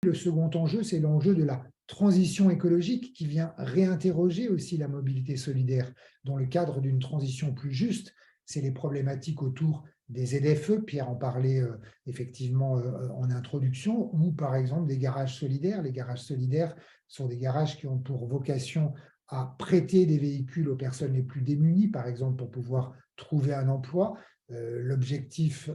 Le second enjeu, c'est l'enjeu de la transition écologique qui vient réinterroger aussi la mobilité solidaire dans le cadre d'une transition plus juste. C'est les problématiques autour des ZFE, Pierre en parlait effectivement en introduction, ou par exemple des garages solidaires. Les garages solidaires sont des garages qui ont pour vocation à prêter des véhicules aux personnes les plus démunies, par exemple pour pouvoir trouver un emploi. L'objectif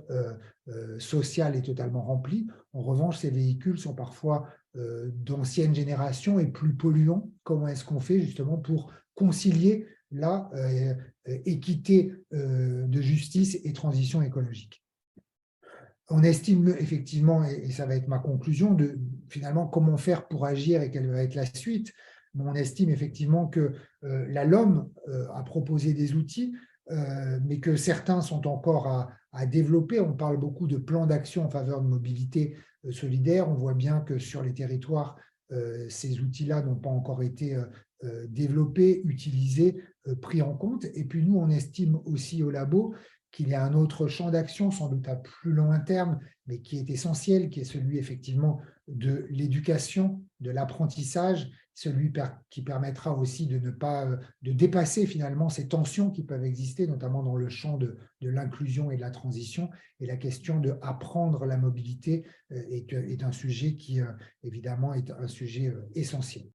social est totalement rempli. En revanche, ces véhicules sont parfois d'ancienne génération et plus polluants. Comment est-ce qu'on fait justement pour concilier la équité de justice et transition écologique? On estime effectivement, et ça va être ma conclusion, de finalement comment faire pour agir et quelle va être la suite. Mais on estime effectivement que la LOM a proposé des outils, mais que certains sont encore à développer. On parle beaucoup de plans d'action en faveur de mobilité solidaire. On voit bien que sur les territoires, ces outils-là n'ont pas encore été développés, utilisés, pris en compte. Et puis nous, on estime aussi au labo qu'il y a un autre champ d'action, sans doute à plus long terme, mais qui est essentiel, qui est celui effectivement de l'éducation, de l'apprentissage, celui qui permettra aussi de ne pas de dépasser finalement ces tensions qui peuvent exister, notamment dans le champ de l'inclusion et de la transition. Et la question de apprendre la mobilité est un sujet qui évidemment est un sujet essentiel.